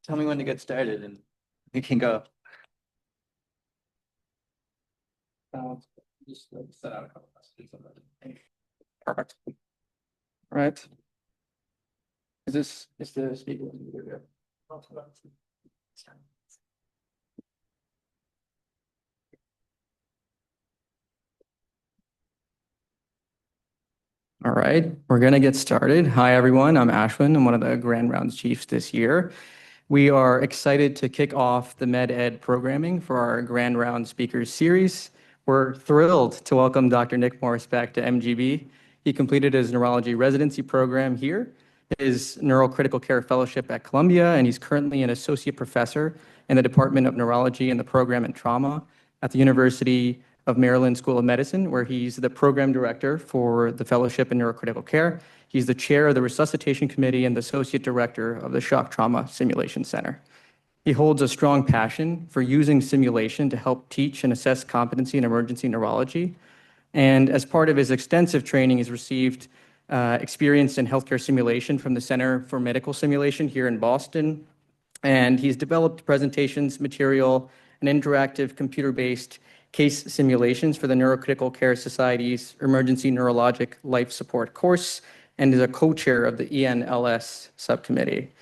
Tell me when to get started and we can go. Just set out a couple messages. Perfect. All right. Is the speaker? All right, we're going to get started. Hi, everyone. I'm Ashwin. I'm one of the Grand Rounds Chiefs this year. We are excited to kick off the Med Ed programming for our Grand Round Speakers series. We're thrilled to welcome Dr. Nick Morris back to MGB. He completed his neurology residency program here, his neurocritical care fellowship at Columbia, and he's currently an associate professor in the Department of Neurology and the program in trauma at the University of Maryland School of Medicine, where he's the program director for the fellowship in neurocritical care. He's the chair of the resuscitation committee and the associate director of the shock trauma simulation center. He holds a strong passion for using simulation to help teach and assess competency in emergency neurology. And as part of his extensive training, he's received experience in healthcare simulation from the Center for Medical Simulation here in Boston. And he's developed presentations, material, and interactive computer-based case simulations for the Neurocritical Care Society's Emergency Neurologic Life Support course, and is a co-chair of the ENLS subcommittee.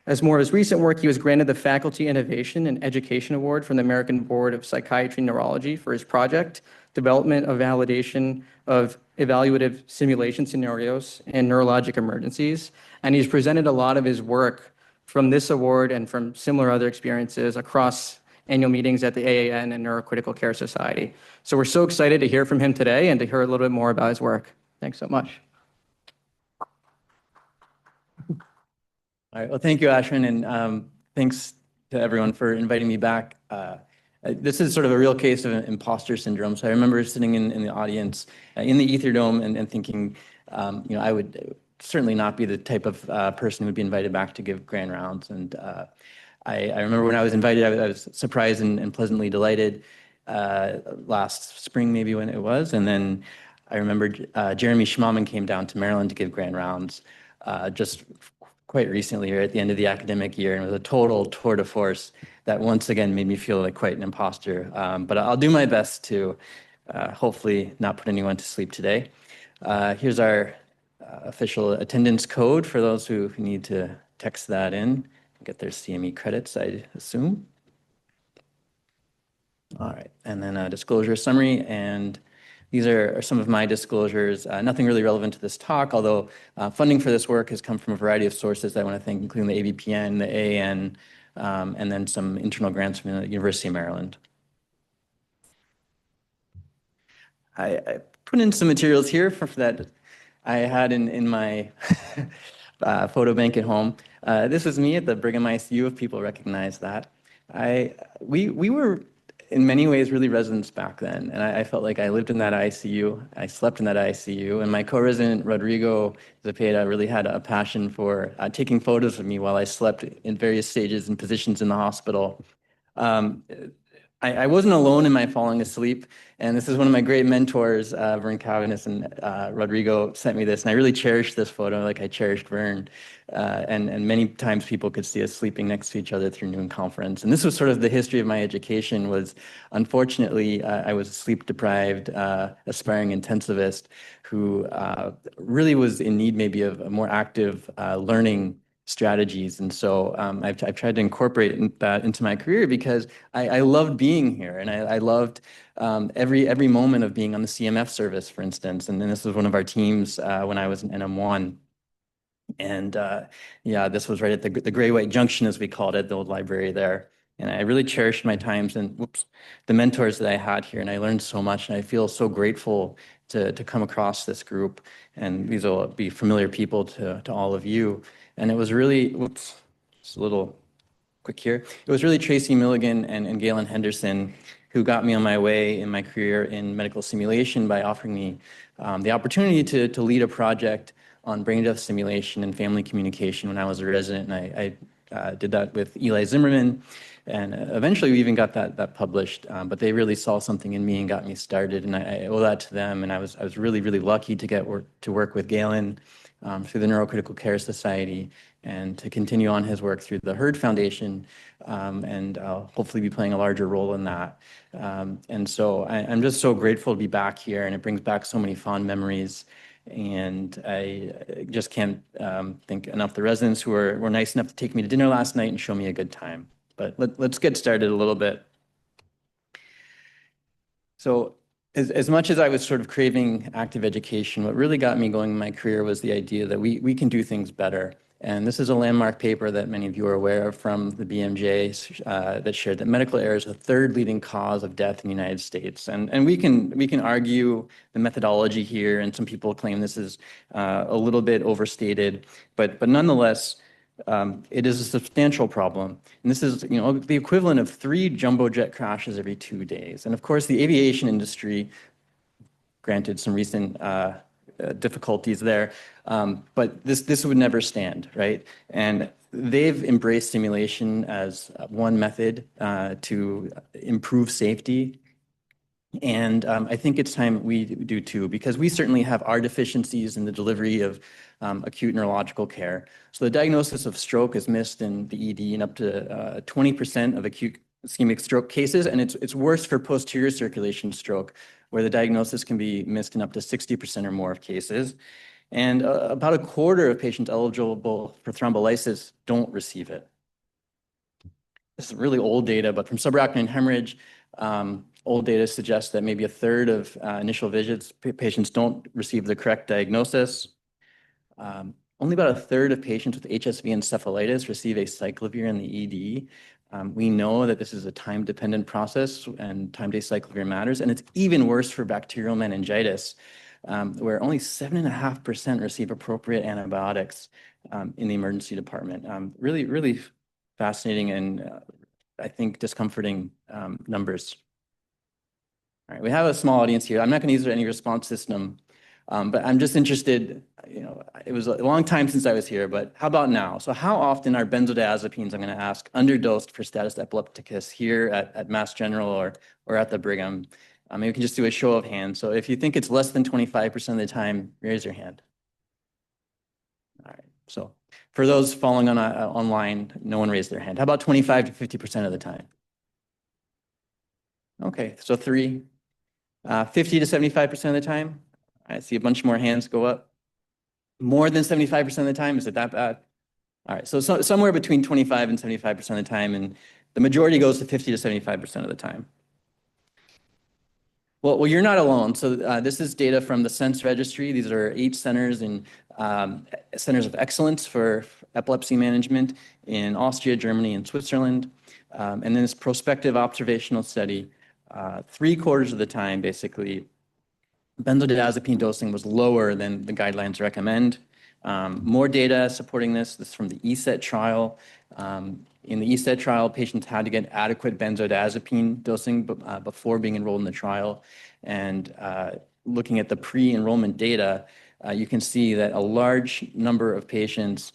As more of his recent work, he was granted the Faculty Innovation and Education Award from the American Board of Psychiatry and Neurology for his project, Development of Validation of Evaluative Simulation Scenarios in Neurologic Emergencies. And he's presented a lot of his work from this award and from similar other experiences across annual meetings at the AAN and Neurocritical Care Society. So we're so excited to hear from him today and to hear a little bit more about his work. Thanks so much. All right. Well, thank you, Ashwin, and thanks to everyone for inviting me back. This is sort of a real case of imposter syndrome. So I remember sitting in the audience in the Ether Dome and thinking, I would certainly not be the type of person who would be invited back to give grand rounds. And I remember when I was invited, I was surprised and pleasantly delighted last spring, maybe when it was. And then I remember Jeremy Schmallman came down to Maryland to give grand rounds just quite recently, or at the end of the academic year, and it was a total tour de force that once again made me feel like quite an imposter. But I'll do my best to hopefully not put anyone to sleep today. Here's our official attendance code for those who need to text that in, get their CME credits, I assume. All right, and then a disclosure summary, and these are some of my disclosures. Nothing really relevant to this talk, although funding for this work has come from a variety of sources I want to thank, including the ABPN, the AAN, and then some internal grants from the University of Maryland. I put in some materials here for that I had in my photo bank at home. This was me at the Brigham ICU, if people recognize that. We were in many ways really residents back then, and I felt like I lived in that ICU. I slept in that ICU, and my co-resident Rodrigo Zepeda really had a passion for taking photos of me while I slept in various stages and positions in the hospital. I wasn't alone in my falling asleep, and this is one of my great mentors, Vern Cavanis, and Rodrigo sent me this, and I really cherished this photo like I cherished Vern. And many times people could see us sleeping next to each other through noon conference. And this was sort of the history of my education. Was unfortunately, I was a sleep-deprived, aspiring intensivist who really was in need maybe of a more active learning strategies. And so I've tried to incorporate that into my career because I loved being here, and I loved every moment of being on the CMF service, for instance. And then this was one of our teams when I was in NM1. And yeah, this was right at the Gray White Junction, as we called it, the old library there. And I really cherished my times and the mentors that I had here. And I learned so much, and I feel so grateful to come across this group. And these will be familiar people to all of you. And it was really, just a little quick here. It was really Tracy Milligan and Galen Henderson who got me on my way in my career in medical simulation by offering me the opportunity to lead a project on brain death simulation and family communication when I was a resident. And I did that with Eli Zimmerman. And eventually we even got that published, but they really saw something in me and got me started. And I owe that to them. And I was really, really lucky to get to work with Galen through the Neurocritical Care Society and to continue on his work through the Herd Foundation, and hopefully be playing a larger role in that. And so I'm just so grateful to be back here, and it brings back so many fond memories. And I just can't thank enough the residents who were nice enough to take me to dinner last night and show me a good time. But let's get started a little bit. So as much as I was sort of craving active education, what really got me going in my career was the idea that we can do things better. And this is a landmark paper that many of you are aware of from the BMJ that shared that medical error is the third leading cause of death in the United States. And we can argue the methodology here, and some people claim this is a little bit overstated, but nonetheless, it is a substantial problem. And this is, the equivalent of 3 jumbo jet crashes every 2 days. And of course, the aviation industry, granted some recent difficulties there, but this would never stand, right? And they've embraced simulation as one method to improve safety. And I think it's time we do too, because we certainly have our deficiencies in the delivery of acute neurological care. So the diagnosis of stroke is missed in the ED in up to 20% of acute ischemic stroke cases, and it's worse for posterior circulation stroke, where the diagnosis can be missed in up to 60% or more of cases. And about a quarter of patients eligible for thrombolysis don't receive it. This is really old data, but from subarachnoid hemorrhage, old data suggests that maybe a third of initial visits, patients don't receive the correct diagnosis. Only about a third of patients with HSV encephalitis receive acyclovir in the ED. We know that this is a time-dependent process, and time-day cyclovir matters, and it's even worse for bacterial meningitis, where only 7.5% receive appropriate antibiotics in the emergency department. Really, really fascinating and I think discomforting numbers. All right, we have a small audience here. I'm not going to use any response system, but I'm just interested, it was a long time since I was here, but how about now? So how often are benzodiazepines, I'm going to ask, underdosed for status epilepticus here at Mass General or at the Brigham? Maybe we can just do a show of hands. So if you think it's less than 25% of the time, raise your hand. All right, so for those following on online, no one raised their hand. How about 25 to 50% of the time? Okay, so 3. 50 to 75% of the time? I see a bunch more hands go up. More than 75% of the time? Is it that bad? All right, so somewhere between 25 and 75% of the time, and the majority goes to 50 to 75% of the time. Well, you're not alone. So this is data from the SENSE registry. These are 8 centers in centers of excellence for epilepsy management in Austria, Germany, and Switzerland. And then this prospective observational study, 3/4 of the time, basically, benzodiazepine dosing was lower than the guidelines recommend. More data supporting this. This is from the ESET trial. In the ESET trial, patients had to get adequate benzodiazepine dosing before being enrolled in the trial. And looking at the pre-enrollment data, you can see that a large number of patients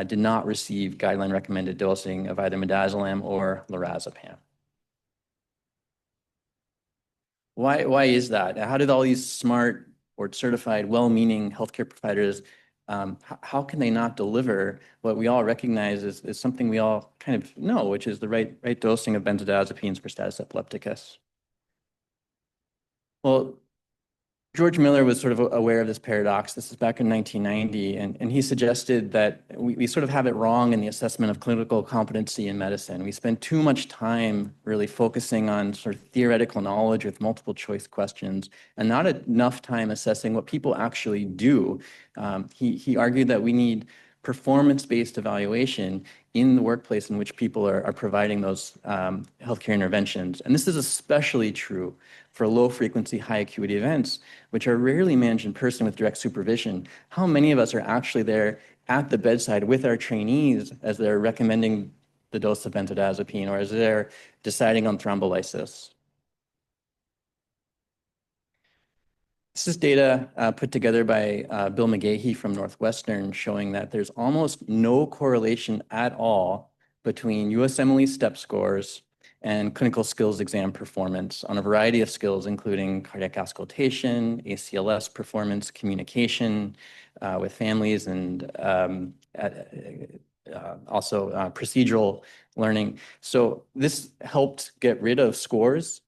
did not receive guideline-recommended dosing of either midazolam or lorazepam. Why is that? How did all these smart or certified, well-meaning healthcare providers, how can they not deliver what we all recognize as something we all kind of know, which is the right dosing of benzodiazepines for status epilepticus? Well, George Miller was sort of aware of this paradox. This is back in 1990, and he suggested that we sort of have it wrong in the assessment of clinical competency in medicine. We spend too much time really focusing on sort of theoretical knowledge with multiple choice questions and not enough time assessing what people actually do. He argued that we need performance-based evaluation in the workplace in which people are providing those healthcare interventions. And this is especially true for low-frequency, high-acuity events, which are rarely managed in person with direct supervision. How many of us are actually there at the bedside with our trainees as they're recommending the dose of benzodiazepine or as they're deciding on thrombolysis? This is data put together by Bill McGahey from Northwestern showing that there's almost no correlation at all between USMLE step scores and clinical skills exam performance on a variety of skills, including cardiac auscultation, ACLS performance, communication with families, and also procedural learning. So this helped get rid of scores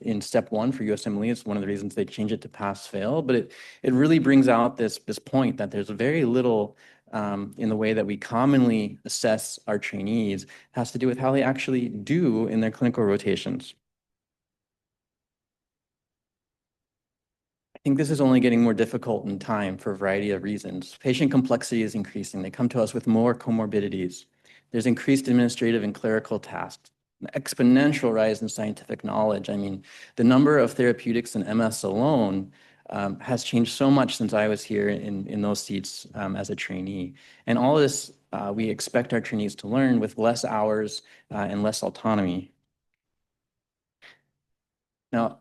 in step one for USMLE. It's one of the reasons they changed it to pass fail, but it really brings out this point that there's very little in the way that we commonly assess our trainees has to do with how they actually do in their clinical rotations. I think this is only getting more difficult in time for a variety of reasons. Patient complexity is increasing. They come to us with more comorbidities. There's increased administrative and clerical tasks, an exponential rise in scientific knowledge. I mean, the number of therapeutics in MS alone has changed so much since I was here in those seats as a trainee. And all of this, we expect our trainees to learn with less hours and less autonomy. Now,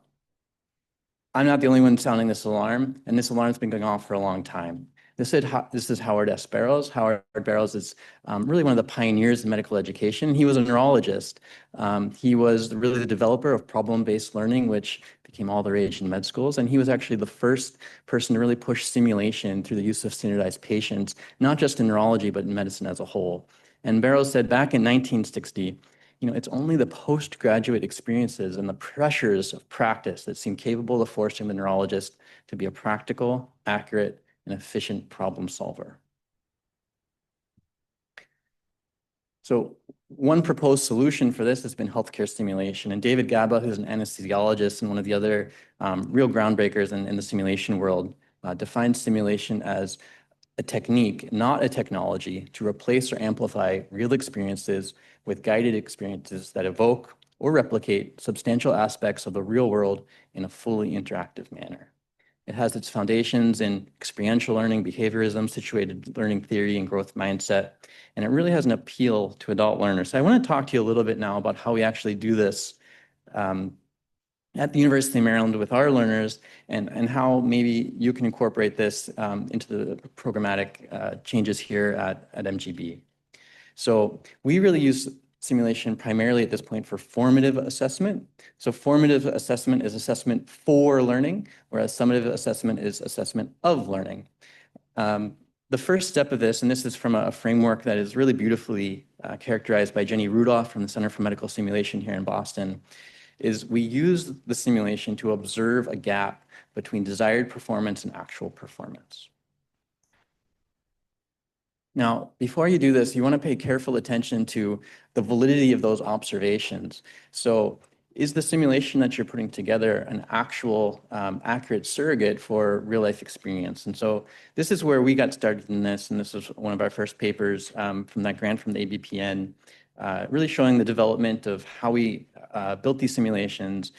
I'm not the only one sounding this alarm, and this alarm's been going off for a long time. This is Howard S. Barrows. Howard Barrows is really one of the pioneers in medical education. He was a neurologist. He was really the developer of problem-based learning, which became all the rage in med schools. And he was actually the first person to really push simulation through the use of standardized patients, not just in neurology, but in medicine as a whole. And Barrows said back in 1960, it's only the postgraduate experiences and the pressures of practice that seem capable of forcing the neurologist to be a practical, accurate, and efficient problem solver. So one proposed solution for this has been healthcare simulation. And David Gaba, who's an anesthesiologist and one of the other real groundbreakers in the simulation world, defines simulation as a technique, not a technology, to replace or amplify real experiences with guided experiences that evoke or replicate substantial aspects of the real world in a fully interactive manner. It has its foundations in experiential learning, behaviorism, situated learning theory, and growth mindset, and it really has an appeal to adult learners. So I want to talk to you a little bit now about how we actually do this at the University of Maryland with our learners, and how maybe you can incorporate this into the programmatic changes here at MGB. So we really use simulation primarily at this point for formative assessment. So formative assessment is assessment for learning, whereas summative assessment is assessment of learning. The first step of this, and this is from a framework that is really beautifully characterized by Jenny Rudolph from the Center for Medical Simulation here in Boston, is we use the simulation to observe a gap between desired performance and actual performance. Now, before you do this, you want to pay careful attention to the validity of those observations. So is the simulation that you're putting together an actual accurate surrogate for real life experience? And so this is where we got started in this, and this was one of our first papers from that grant from the ABPN, really showing the development of how we built these simulations,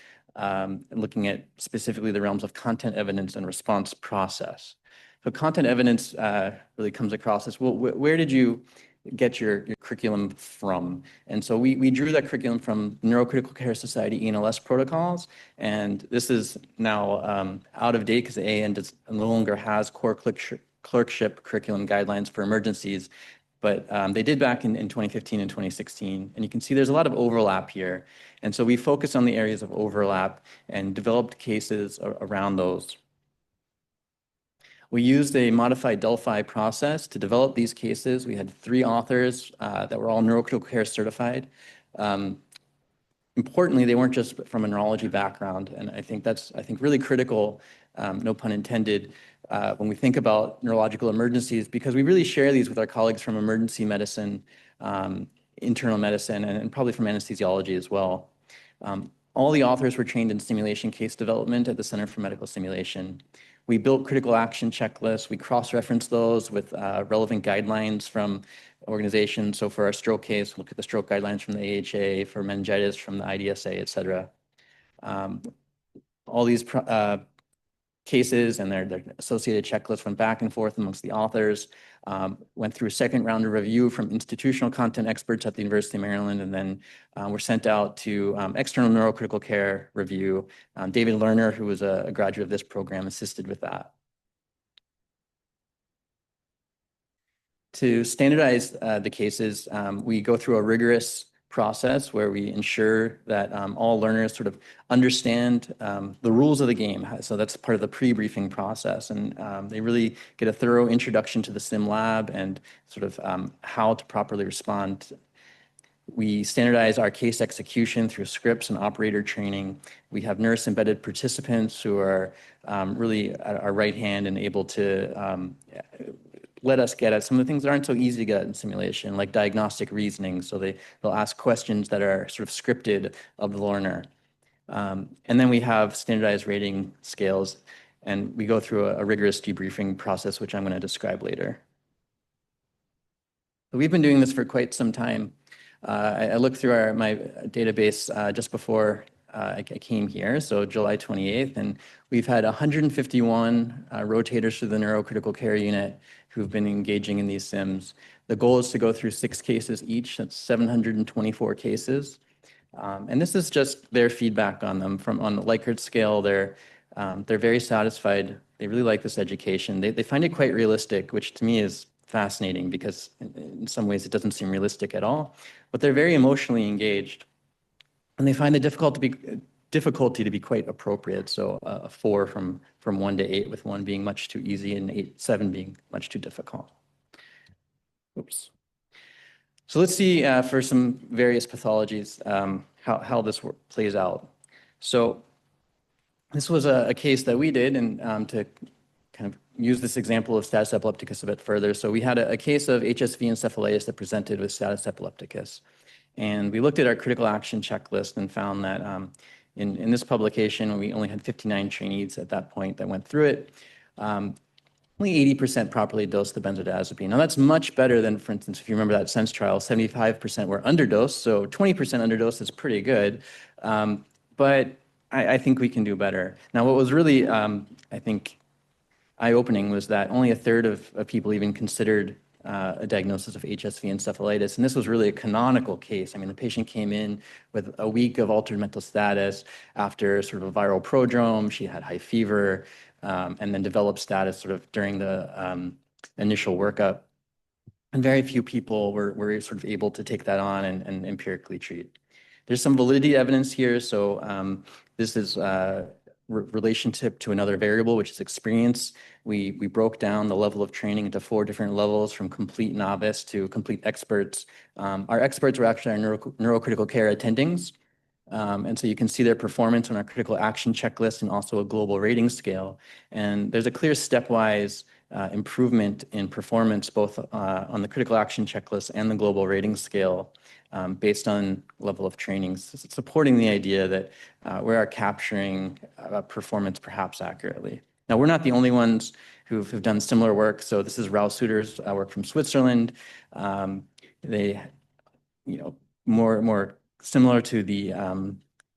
looking at specifically the realms of content evidence and response process. So content evidence really comes across as, well, where did you get your curriculum from? And so we drew that curriculum from Neurocritical Care Society ENLS protocols, and this is now out of date because the AN no longer has core clerkship curriculum guidelines for emergencies, but they did back in 2015 and 2016. And you can see there's a lot of overlap here. And so we focused on the areas of overlap and developed cases around those. We used a modified Delphi process to develop these cases. We had 3 authors that were all neurocritical care certified. Importantly, they weren't just from a neurology background, and I think that's really critical, no pun intended, when we think about neurological emergencies, because we really share these with our colleagues from emergency medicine, internal medicine, and probably from anesthesiology as well. All the authors were trained in simulation case development at the Center for Medical Simulation. We built critical action checklists. We cross-referenced those with relevant guidelines from organizations. So for our stroke case, look at the stroke guidelines from the AHA, for meningitis from the IDSA, et cetera. All these cases and their associated checklists went back and forth amongst the authors, went through a second round of review from institutional content experts at the University of Maryland, and then were sent out to external neurocritical care review. David Lerner, who was a graduate of this program, assisted with that. To standardize the cases, we go through a rigorous process where we ensure that all learners sort of understand the rules of the game. So that's part of the pre-briefing process. And they really get a thorough introduction to the sim lab and sort of how to properly respond. We standardize our case execution through scripts and operator training. We have nurse-embedded participants who are really at our right hand and able to let us get at some of the things that aren't so easy to get at in simulation, like diagnostic reasoning. So they'll ask questions that are sort of scripted of the learner. And then we have standardized rating scales, and we go through a rigorous debriefing process, which I'm going to describe later. We've been doing this for quite some time. I looked through my database just before I came here, so July 28th, and we've had 151 rotators through the neurocritical care unit who've been engaging in these sims. The goal is to go through 6 cases each. That's 724 cases. And this is just their feedback on them. On the Likert scale, they're very satisfied. They really like this education. They find it quite realistic, which to me is fascinating because in some ways it doesn't seem realistic at all. But they're very emotionally engaged, and they find the difficulty to be quite appropriate. So a 4 from 1 to 8, with 1 being much too easy and 7 being much too difficult. Oops. So let's see for some various pathologies how this plays out. So this was a case that we did, and to kind of use this example of status epilepticus a bit further. So we had a case of HSV encephalitis that presented with status epilepticus. And we looked at our critical action checklist and found that in this publication, we only had 59 trainees at that point that went through it. Only 80% properly dosed the benzodiazepine. Now that's much better than, for instance, if you remember that SENSE trial, 75% were underdosed, so 20% underdosed is pretty good. But I think we can do better. Now what was really, I think, eye-opening was that only a third of people even considered a diagnosis of HSV encephalitis. And this was really a canonical case. I mean, the patient came in with a week of altered mental status after sort of a viral prodrome. She had high fever, and then developed status sort of during the initial workup. And very few people were sort of able to take that on and empirically treat. There's some validity evidence here. So this is relationship to another variable, which is experience. We broke down the level of training into 4 different levels, from complete novice to complete experts. Our experts were actually our neurocritical care attendings. And so you can see their performance on our critical action checklist and also a global rating scale. And there's a clear stepwise improvement in performance, both on the critical action checklist and the global rating scale, based on level of training, supporting the idea that we are capturing performance perhaps accurately. Now, we're not the only ones who've done similar work. So this is Raul Suter's work from Switzerland. They, more similar to the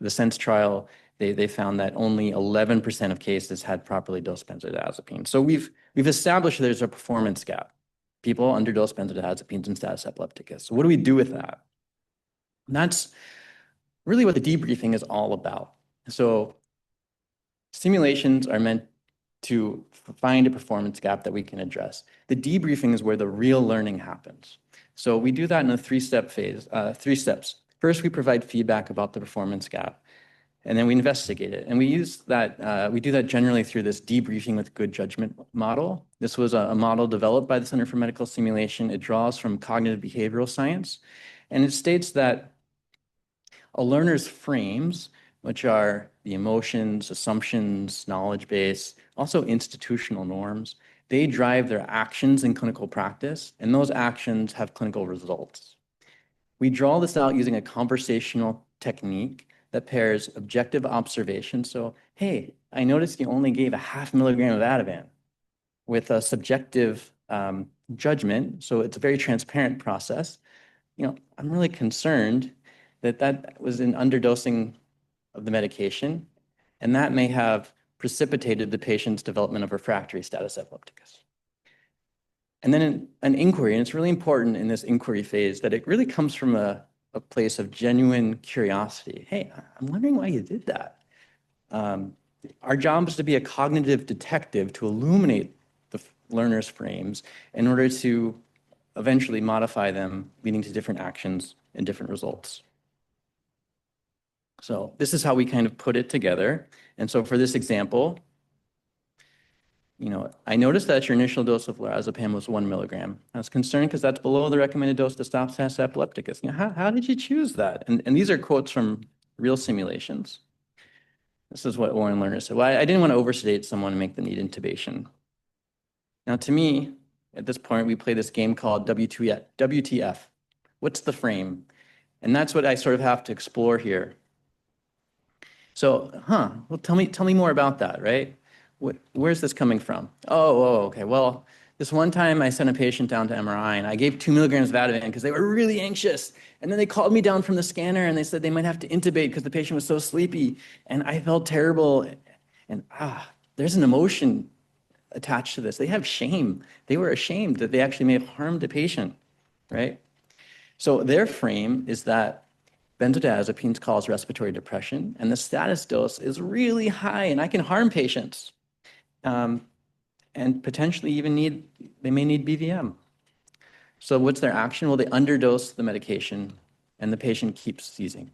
SENSE trial, they found that only 11% of cases had properly dosed benzodiazepine. So we've established there's a performance gap. People underdose benzodiazepines in status epilepticus. So what do we do with that? And that's really what the debriefing is all about. So simulations are meant to find a performance gap that we can address. The debriefing is where the real learning happens. So we do that in a 3-step phase, 3 steps. First, we provide feedback about the performance gap, and then we investigate it. And we use that, we do that generally through this debriefing with good judgment model. This was a model developed by the Center for Medical Simulation. It draws from cognitive behavioral science, and it states that a learner's frames, which are the emotions, assumptions, knowledge base, also institutional norms, they drive their actions in clinical practice, and those actions have clinical results. We draw this out using a conversational technique that pairs objective observation. So, hey, I noticed you only gave a 0.5 milligram of Ativan, with a subjective judgment. So it's a very transparent process. I'm really concerned that was an underdosing of the medication, and that may have precipitated the patient's development of refractory status epilepticus. And then an inquiry, and it's really important in this inquiry phase that it really comes from a place of genuine curiosity. Hey, I'm wondering why you did that. Our job is to be a cognitive detective to illuminate the learner's frames in order to eventually modify them, leading to different actions and different results. So this is how we kind of put it together. And so for this example, I noticed that your initial dose of lorazepam was 1 milligram. I was concerned because that's below the recommended dose to stop status epilepticus. How did you choose that? And these are quotes from real simulations. This is what Warren Lerner said. Well, I didn't want to oversedate someone and make them need intubation. Now, to me, at this point, we play this game called WTF. What's the frame? And that's what I sort of have to explore here. So, well, tell me more about that, right? Where's this coming from? Okay. Well, this one time I sent a patient down to MRI and I gave 2 milligrams of Ativan because they were really anxious. And then they called me down from the scanner and they said they might have to intubate because the patient was so sleepy. And I felt terrible. And there's an emotion attached to this. They have shame. They were ashamed that they actually may have harmed a patient, right? So their frame is that benzodiazepines cause respiratory depression, and the status dose is really high, and I can harm patients, and potentially even they may need BVM. So what's their action? Well, they underdose the medication, and the patient keeps seizing.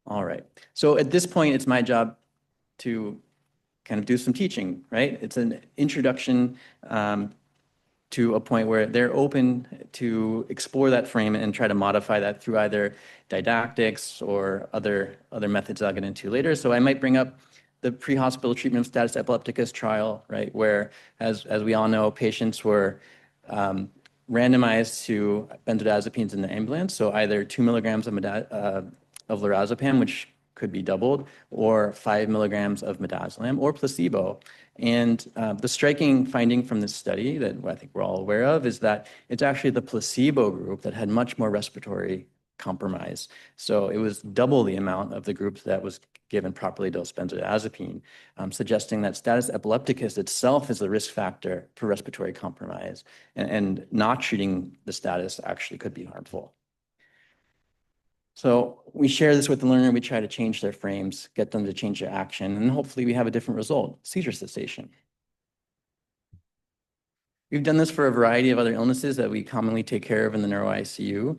All right. So at this point, it's my job to kind of do some teaching, right? It's an introduction to a point where they're open to explore that frame and try to modify that through either didactics or other methods I'll get into later. So I might bring up the pre-hospital treatment of status epilepticus trial, right, where, as we all know, patients were randomized to benzodiazepines in the ambulance, so either 2 milligrams of lorazepam, which could be doubled, or 5 milligrams of midazolam, or placebo. And the striking finding from this study that I think we're all aware of is that it's actually the placebo group that had much more respiratory compromise. So it was double the amount of the group that was given properly dosed benzodiazepine, suggesting that status epilepticus itself is the risk factor for respiratory compromise, and not treating the status actually could be harmful. So we share this with the learner, we try to change their frames, get them to change their action, and hopefully we have a different result, seizure cessation. We've done this for a variety of other illnesses that we commonly take care of in the neuro ICU.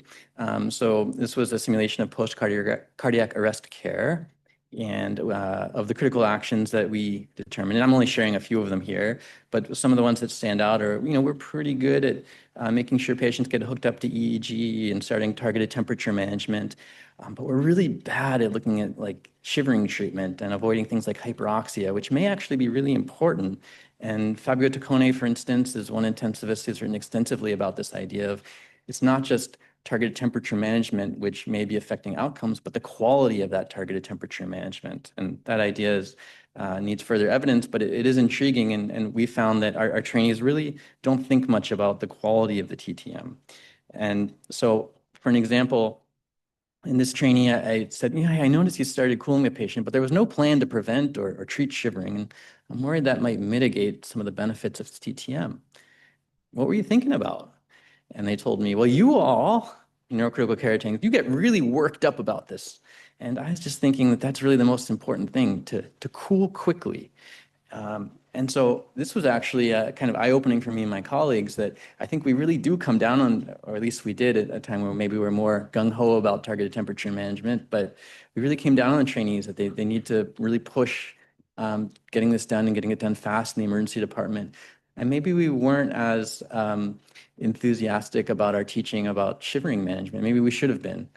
So this was a simulation of post-cardiac arrest care and of the critical actions that we determined. And I'm only sharing a few of them here, but some of the ones that stand out are, we're pretty good at making sure patients get hooked up to EEG and starting targeted temperature management. But we're really bad at looking at like shivering treatment and avoiding things like hyperoxia, which may actually be really important. And Fabio Taccone, for instance, is one intensivist who's written extensively about this idea of it's not just targeted temperature management, which may be affecting outcomes, but the quality of that targeted temperature management. And that idea needs further evidence, but it is intriguing. And we found that our trainees really don't think much about the quality of the TTM. And so, for an example, in this trainee, I said, I noticed you started cooling the patient, but there was no plan to prevent or treat shivering. And I'm worried that might mitigate some of the benefits of TTM. What were you thinking about? And they told me, well, you all, neurocritical care teams, you get really worked up about this. And I was just thinking that that's really the most important thing, to cool quickly. And so this was actually kind of eye-opening for me and my colleagues that I think we really do come down on, or at least we did at a time where maybe we were more gung-ho about targeted temperature management, but we really came down on the trainees that they need to really push getting this done and getting it done fast in the emergency department. And maybe we weren't as enthusiastic about our teaching about shivering management. Maybe we should have been.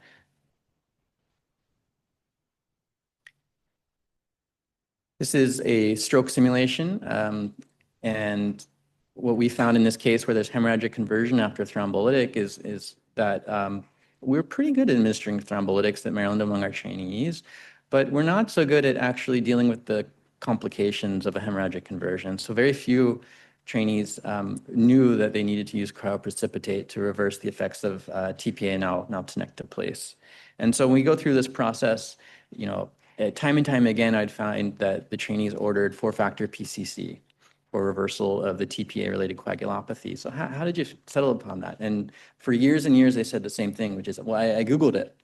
This is a stroke simulation, and what we found in this case where there's hemorrhagic conversion after thrombolytic is that we're pretty good at administering thrombolytics at Maryland among our trainees, but we're not so good at actually dealing with the complications of a hemorrhagic conversion. So very few trainees knew that they needed to use cryoprecipitate to reverse the effects of TPA now tenecteplase. And so when we go through this process, time and time again, I'd find that the trainees ordered 4-factor PCC for reversal of the TPA-related coagulopathy. So how did you settle upon that? And for years and years, they said the same thing, which is, well, I Googled it.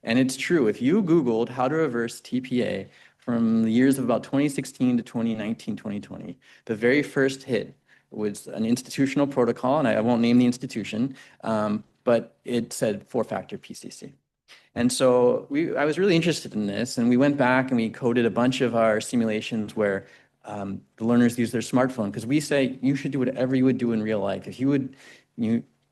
And it's true. If you Googled how to reverse TPA from the years of about 2016 to 2019, 2020, the very first hit was an institutional protocol, and I won't name the institution, but it said 4-factor PCC. And so I was really interested in this, and we went back and we coded a bunch of our simulations where the learners use their smartphone because we say you should do whatever you would do in real life. If you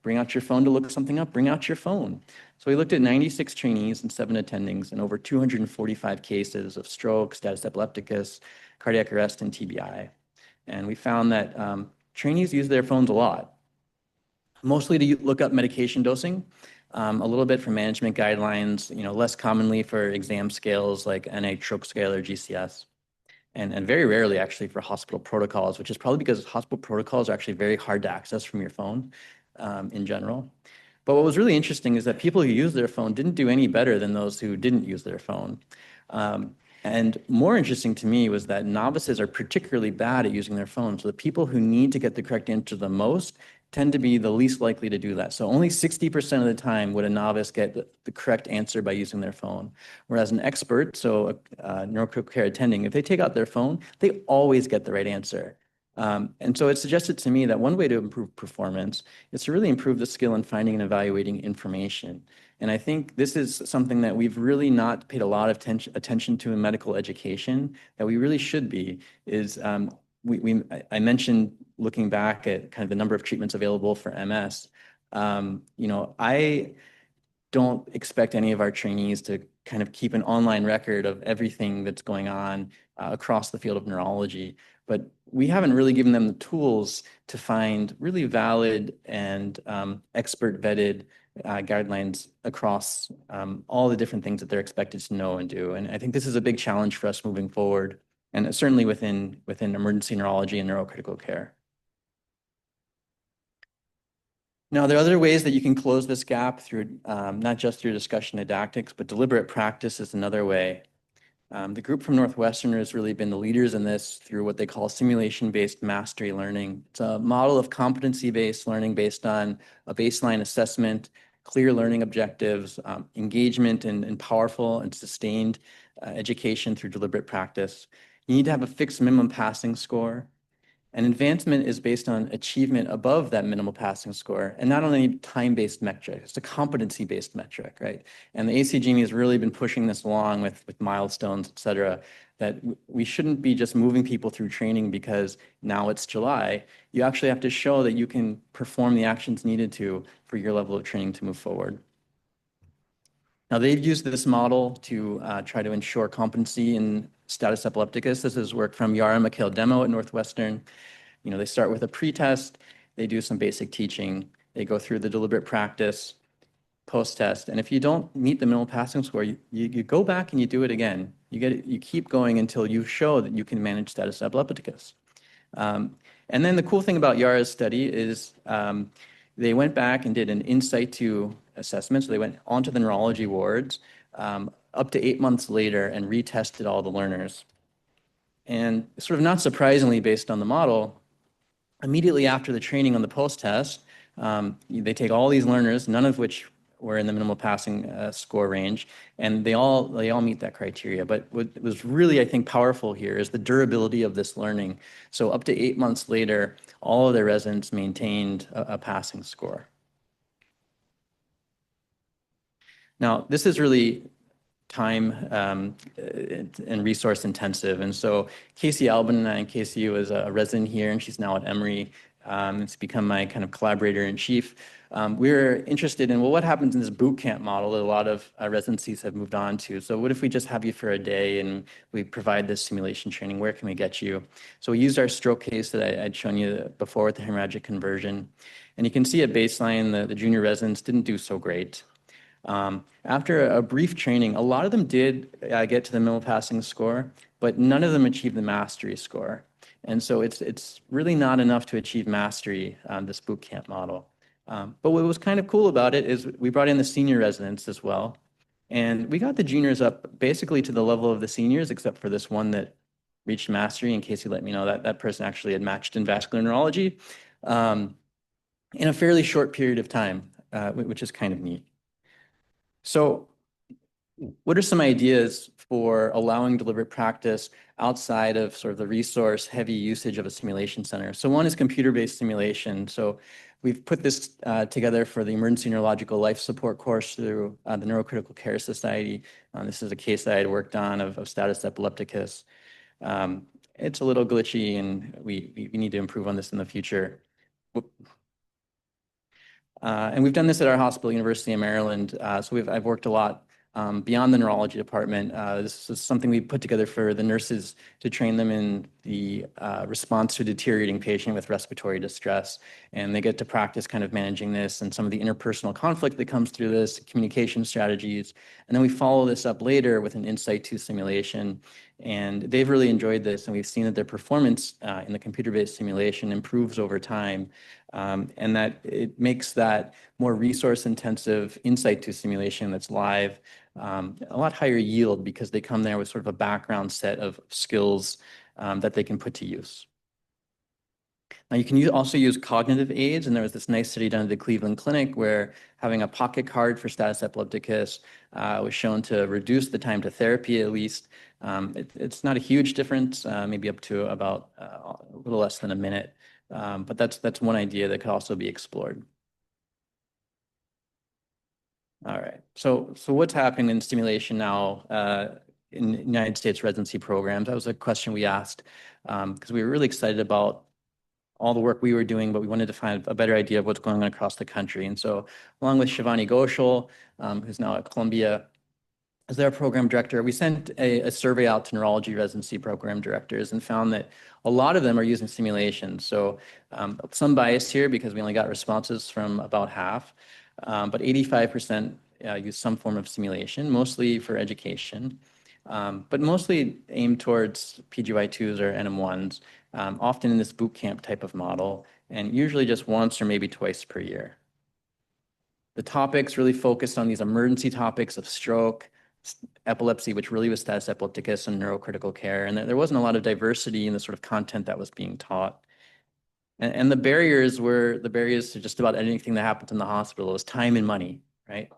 bring out your phone to look something up, bring out your phone. So we looked at 96 trainees and 7 attendings and over 245 cases of stroke, status epilepticus, cardiac arrest, and TBI. And we found that trainees use their phones a lot, mostly to look up medication dosing, a little bit for management guidelines, less commonly for exam scales like NA stroke scale or GCS. And very rarely actually for hospital protocols, which is probably because hospital protocols are actually very hard to access from your phone in general. But what was really interesting is that people who use their phone didn't do any better than those who didn't use their phone. And more interesting to me was that novices are particularly bad at using their phone. So the people who need to get the correct answer the most tend to be the least likely to do that. So only 60% of the time would a novice get the correct answer by using their phone. Whereas an expert, so a neurocritical care attending, if they take out their phone, they always get the right answer. And so it suggested to me that one way to improve performance is to really improve the skill in finding and evaluating information. And I think this is something that we've really not paid a lot of attention to in medical education, that we really should be, is I mentioned looking back at kind of the number of treatments available for MS. I don't expect any of our trainees to kind of keep an online record of everything that's going on across the field of neurology, but we haven't really given them the tools to find really valid and expert vetted guidelines across all the different things that they're expected to know and do. And I think this is a big challenge for us moving forward, and certainly within emergency neurology and neurocritical care. Now, there are other ways that you can close this gap through not just through discussion didactics, but deliberate practice is another way. The group from Northwestern has really been the leaders in this through what they call simulation-based mastery learning. It's a model of competency-based learning based on a baseline assessment, clear learning objectives, engagement in powerful and sustained education through deliberate practice. You need to have a fixed minimum passing score. And advancement is based on achievement above that minimal passing score, and not only time-based metric, it's a competency-based metric, right? And the ACG has really been pushing this along with milestones, et cetera, that we shouldn't be just moving people through training because now it's July. You actually have to show that you can perform the actions needed to for your level of training to move forward. Now, they've used this model to try to ensure competency in status epilepticus. This is work from Yara Mikhail Demo at Northwestern. They start with a pretest, they do some basic teaching, they go through the deliberate practice, post-test, and if you don't meet the minimal passing score, you go back and you do it again. You keep going until you show that you can manage status epilepticus. And then the cool thing about Yara's study is they went back and did an in situ assessment. So they went onto the neurology wards up to 8 months later and retested all the learners. And sort of not surprisingly, based on the model, immediately after the training on the post-test, they take all these learners, none of which were in the minimal passing score range, and they all meet that criteria. But what was really, I think, powerful here is the durability of this learning. So up to 8 months later, all of their residents maintained a passing score. Now, this is really time and resource intensive. And so Casey Albin and Casey was a resident here, and she's now at Emory. It's become my kind of collaborator in chief. We were interested in, well, what happens in this boot camp model that a lot of residencies have moved on to? So what if we just have you for a day and we provide this simulation training? Where can we get you? So we used our stroke case that I'd shown you before with the hemorrhagic conversion. And you can see at baseline, the junior residents didn't do so great. After a brief training, a lot of them did get to the minimal passing score, but none of them achieved the mastery score. And so it's really not enough to achieve mastery on this boot camp model. But what was kind of cool about it is we brought in the senior residents as well. And we got the juniors up basically to the level of the seniors, except for this one that reached mastery, in case you let me know that that person actually had matched in vascular neurology in a fairly short period of time, which is kind of neat. So what are some ideas for allowing deliberate practice outside of sort of the resource heavy usage of a simulation center? So one is computer-based simulation. So we've put this together for the Emergency Neurological Life Support course through the Neurocritical Care Society. This is a case that I had worked on of status epilepticus. It's a little glitchy, and we need to improve on this in the future. And we've done this at our hospital, University of Maryland. So I've worked a lot beyond the neurology department. This is something we put together for the nurses to train them in the response to a deteriorating patient with respiratory distress. And they get to practice kind of managing this and some of the interpersonal conflict that comes through this, communication strategies. And then we follow this up later with an Insight 2 simulation. And they've really enjoyed this, and we've seen that their performance in the computer-based simulation improves over time, and that it makes that more resource-intensive Insight 2 simulation that's live a lot higher yield because they come there with sort of a background set of skills that they can put to use. Now, you can also use cognitive aids, and there was this nice study done at the Cleveland Clinic where having a pocket card for status epilepticus was shown to reduce the time to therapy at least. It's not a huge difference, maybe up to about a little less than a minute, but that's one idea that could also be explored. All right, so what's happening in stimulation now in United States residency programs? That was a question we asked because we were really excited about all the work we were doing, but we wanted to find a better idea of what's going on across the country. And so along with Shivani Ghoshal, who's now at Columbia, as their program director, we sent a survey out to neurology residency program directors and found that a lot of them are using simulation. So some bias here because we only got responses from about half, but 85% use some form of simulation, mostly for education, but mostly aimed towards PGY2s or NM1s, often in this boot camp type of model, and usually just once or maybe twice per year. The topics really focused on these emergency topics of stroke, epilepsy, which really was status epilepticus, and neurocritical care. And there wasn't a lot of diversity in the sort of content that was being taught. And the barriers were the barriers to just about anything that happens in the hospital. It was time and money, right?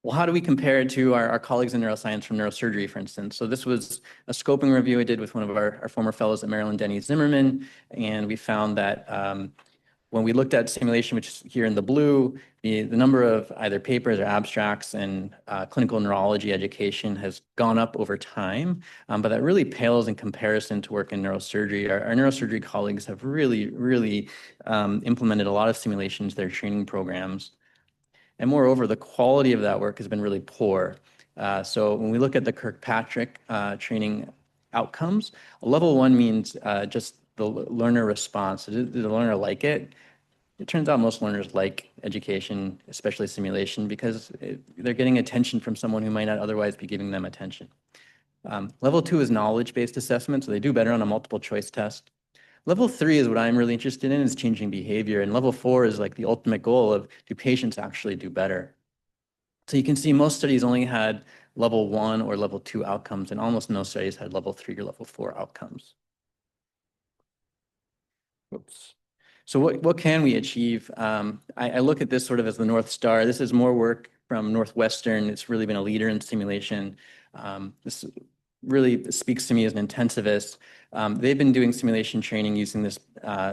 Well, how do we compare it to our colleagues in neuroscience from neurosurgery, for instance? So this was a scoping review I did with one of our former fellows at Maryland, Denny Zimmerman, and we found that when we looked at simulation, which is here in the blue, the number of either papers or abstracts and clinical neurology education has gone up over time, but that really pales in comparison to work in neurosurgery. Our neurosurgery colleagues have really implemented a lot of simulations, their training programs. And moreover, the quality of that work has been really poor. So when we look at the Kirkpatrick training outcomes, level 1 means just the learner response. Did the learner like it? It turns out most learners like education, especially simulation, because they're getting attention from someone who might not otherwise be giving them attention. Level 2 is knowledge-based assessment, so they do better on a multiple choice test. Level 3 is what I'm really interested in, is changing behavior. And level 4 is like the ultimate goal of, do patients actually do better? So you can see most studies only had level 1 or level 2 outcomes, and almost no studies had level 3 or level 4 outcomes. Oops. So what can we achieve? I look at this sort of as the North Star. This is more work from Northwestern. It's really been a leader in simulation. This really speaks to me as an intensivist. They've been doing simulation training using this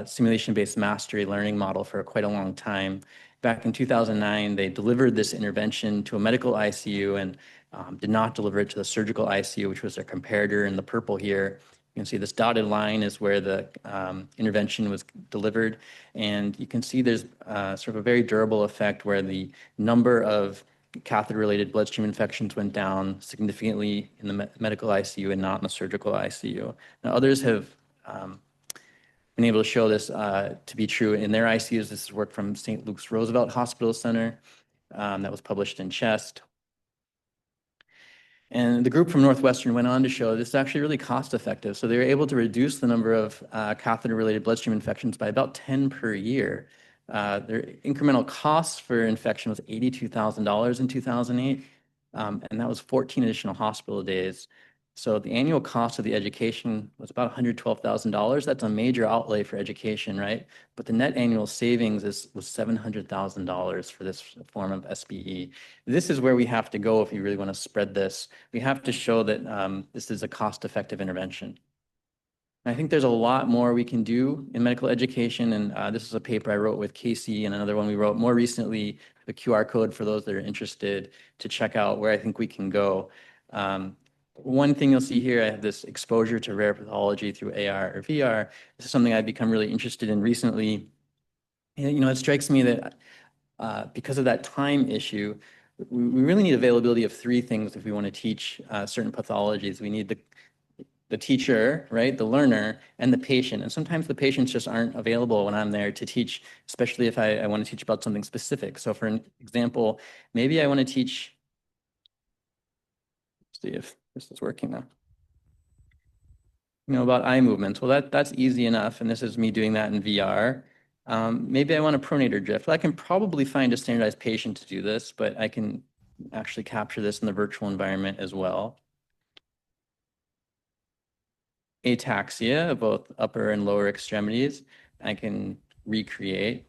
simulation-based mastery learning model for quite a long time. Back in 2009, they delivered this intervention to a medical ICU and did not deliver it to the surgical ICU, which was their comparator in the purple here. You can see this dotted line is where the intervention was delivered. And you can see there's sort of a very durable effect where the number of catheter-related bloodstream infections went down significantly in the medical ICU and not in the surgical ICU. Now, others have been able to show this to be true in their ICUs. This is work from St. Luke's Roosevelt Hospital Center that was published in Chest. And the group from Northwestern went on to show this is actually really cost effective. So they were able to reduce the number of catheter-related bloodstream infections by about 10 per year. Their incremental cost for infection was $82,000 in 2008, and that was 14 additional hospital days. So the annual cost of the education was about $112,000. That's a major outlay for education, right? But the net annual savings was $700,000 for this form of SBE. This is where we have to go if you really want to spread this. We have to show that this is a cost-effective intervention. I think there's a lot more we can do in medical education, and this is a paper I wrote with Casey and another one we wrote more recently, the QR code for those that are interested to check out where I think we can go. One thing you'll see here, I have this exposure to rare pathology through AR or VR. This is something I've become really interested in recently. And, it strikes me that because of that time issue, we really need availability of three things if we want to teach certain pathologies. We need the teacher, right, the learner, and the patient. And sometimes the patients just aren't available when I'm there to teach, especially if I want to teach about something specific. So for an example, maybe I want to teach, let's see if this is working now. About eye movements. Well, that's easy enough, and this is me doing that in VR. Maybe I want a pronator drift. Well, I can probably find a standardized patient to do this, but I can actually capture this in the virtual environment as well. Ataxia of both upper and lower extremities, I can recreate.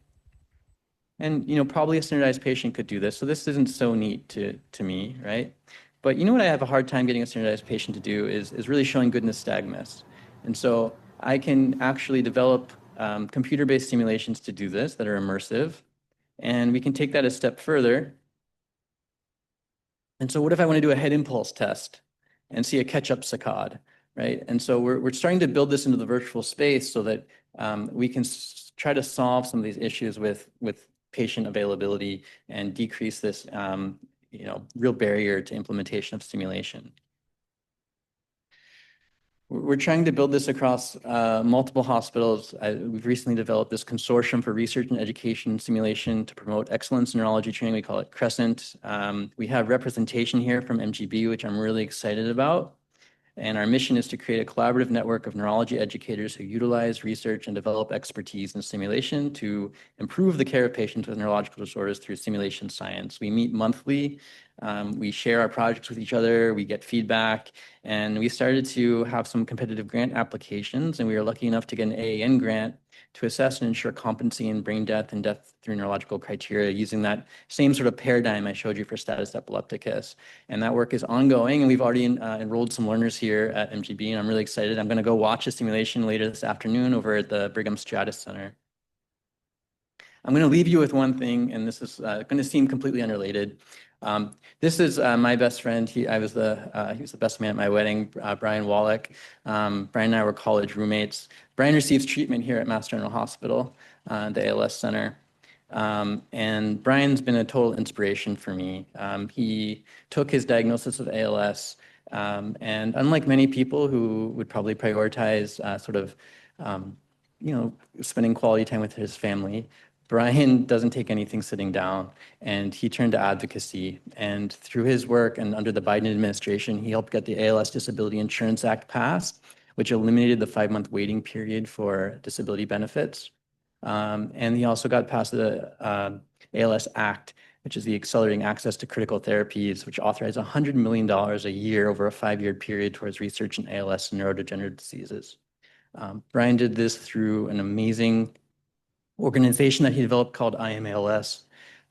And probably a standardized patient could do this. So this isn't so neat to me, right? But what I have a hard time getting a standardized patient to do is really showing good nystagmus. And so I can actually develop computer-based simulations to do this that are immersive. And we can take that a step further. And so what if I want to do a head impulse test and see a catch-up saccade, right? And so we're starting to build this into the virtual space so that we can try to solve some of these issues with patient availability and decrease this real barrier to implementation of simulation. We're trying to build this across multiple hospitals. We've recently developed this consortium for research and education simulation to promote excellence in neurology training. We call it Crescent. We have representation here from MGB, which I'm really excited about. And our mission is to create a collaborative network of neurology educators who utilize research and develop expertise in simulation to improve the care of patients with neurological disorders through simulation science. We meet monthly. We share our projects with each other. We get feedback. And we started to have some competitive grant applications. And we were lucky enough to get an AAN grant to assess and ensure competency in brain death and death through neurological criteria using that same sort of paradigm I showed you for status epilepticus. And that work is ongoing, and we've already enrolled some learners here at MGB, and I'm really excited. I'm going to go watch a simulation later this afternoon over at the Brigham Stratus Center. I'm going to leave you with one thing, and this is going to seem completely unrelated. This is my best friend. He was the best man at my wedding, Brian Wallach. Brian and I were college roommates. Brian receives treatment here at Mass General Hospital, the ALS Center. And Brian's been a total inspiration for me. He took his diagnosis of ALS, and unlike many people who would probably prioritize spending quality time with his family, Brian doesn't take anything sitting down, and he turned to advocacy. And through his work and under the Biden administration, he helped get the ALS Disability Insurance Act passed, which eliminated the 5-month waiting period for disability benefits. And he also got passed the ALS Act, which is the Accelerating Access to Critical Therapies, which authorized $100 million a year over a 5-year period towards research in ALS and neurodegenerative diseases. Brian did this through an amazing organization that he developed called I Am ALS.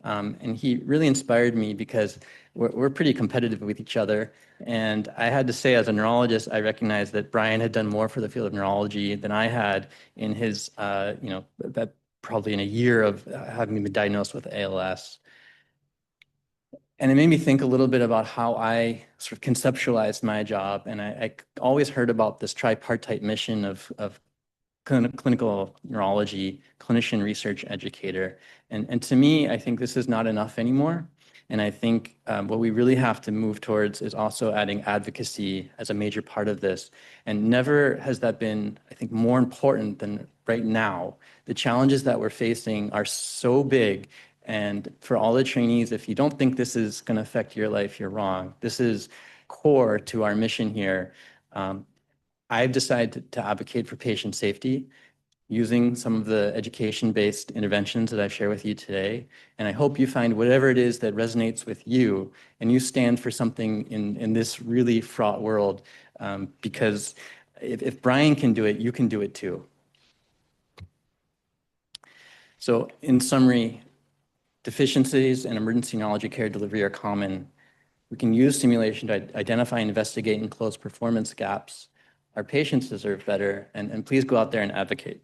And he really inspired me because we're pretty competitive with each other. And I had to say, as a neurologist, I recognized that Brian had done more for the field of neurology than I had in his, that probably in a year of having been diagnosed with ALS. And it made me think a little bit about how I sort of conceptualized my job. And I always heard about this tripartite mission of clinical neurology, clinician research educator. And to me, I think this is not enough anymore. And I think what we really have to move towards is also adding advocacy as a major part of this. And never has that been, I think, more important than right now. The challenges that we're facing are so big. And for all the trainees, if you don't think this is going to affect your life, you're wrong. This is core to our mission here. I've decided to advocate for patient safety using some of the education-based interventions that I've shared with you today. And I hope you find whatever it is that resonates with you and you stand for something in this really fraught world, because if Brian can do it, you can do it too. So in summary, deficiencies in emergency neurology care delivery are common. We can use simulation to identify, investigate, and close performance gaps. Our patients deserve better, and please go out there and advocate.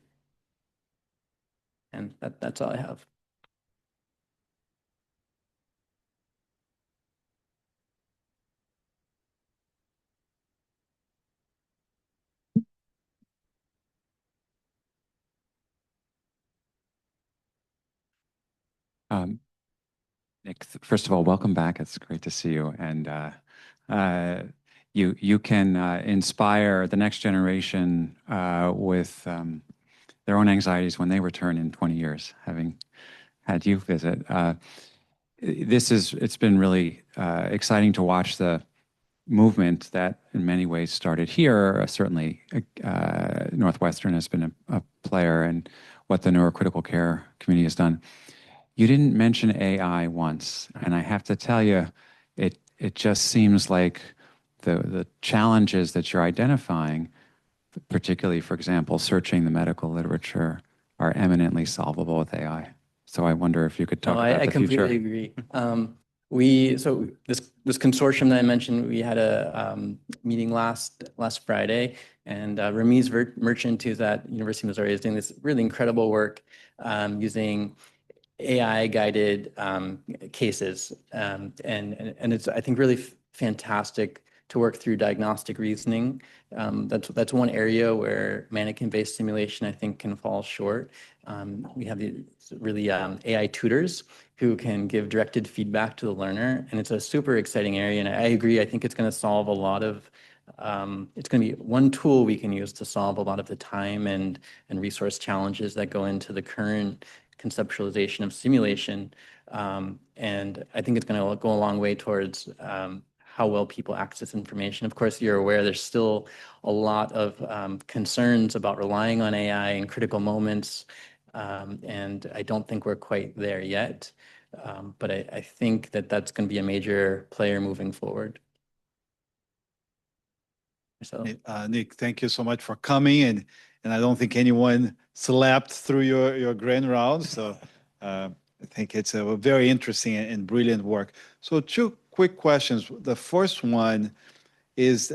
And that's all I have. Um, Nick, first of all, welcome back. It's great to see you. And you can inspire the next generation with their own anxieties when they return in 20 years, having had you visit. It's been really exciting to watch the movement that in many ways started here. Certainly, Northwestern has been a player in what the neurocritical care community has done. You didn't mention AI once, and I have to tell you, it just seems like the challenges that you're identifying, particularly, for example, searching the medical literature, are eminently solvable with AI. So I wonder if you could No, talk about I the future. completely agree. So this consortium that I mentioned, we had a meeting last Friday, and Ramiz Merchant, who's at University of Missouri, is doing this really incredible work using AI-guided cases, and it's, I think, really fantastic to work through diagnostic reasoning. That's one area where mannequin-based simulation, I think, can fall short. We have the really AI tutors who can give directed feedback to the learner, and it's a super exciting area. And I agree. I think it's going to solve a lot of it's going to be one tool we can use to solve a lot of the time and resource challenges that go into the current conceptualization of simulation. And I think it's going to go a long way towards how well people access information. Of course, you're aware there's still a lot of concerns about relying on AI in critical moments. And I don't think we're quite there yet. But I think that's going to be a major player moving forward. So. Nick, thank you so much for coming, and I don't think anyone slept through your grand round. So I think it's a very interesting and brilliant work. So two quick questions. The first one is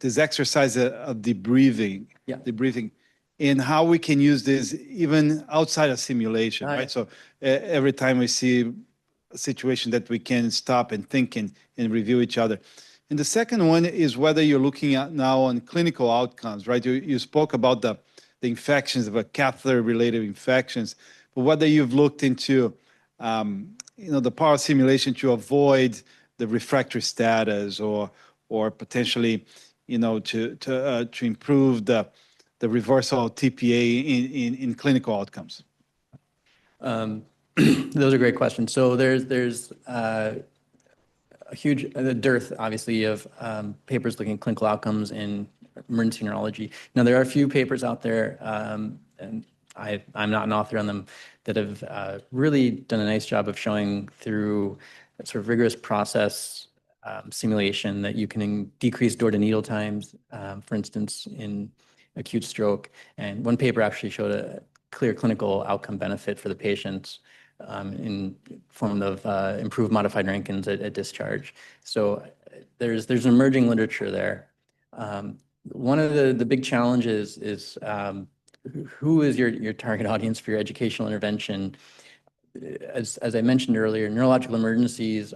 this exercise of debriefing, and how we can use this even outside of simulation, right? So every time we see a situation that we can stop and think and review each other. And the second one is whether you're looking at now on clinical outcomes, right? You spoke about the infections, of catheter-related infections, but whether you've looked into, the power simulation to avoid the refractory status, or potentially, to improve the reversal of TPA in clinical outcomes. Those are great questions. So there's a huge dearth, obviously, of papers looking at clinical outcomes in emergency neurology. Now, there are a few papers out there, and I'm not an author on them, that have really done a nice job of showing through a sort of rigorous process simulation that you can decrease door-to-needle times, for instance, in acute stroke. And one paper actually showed a clear clinical outcome benefit for the patients in form of improved modified Rankins at discharge. So there's emerging literature there. One of the big challenges is who is your target audience for your educational intervention? As I mentioned earlier, neurological emergencies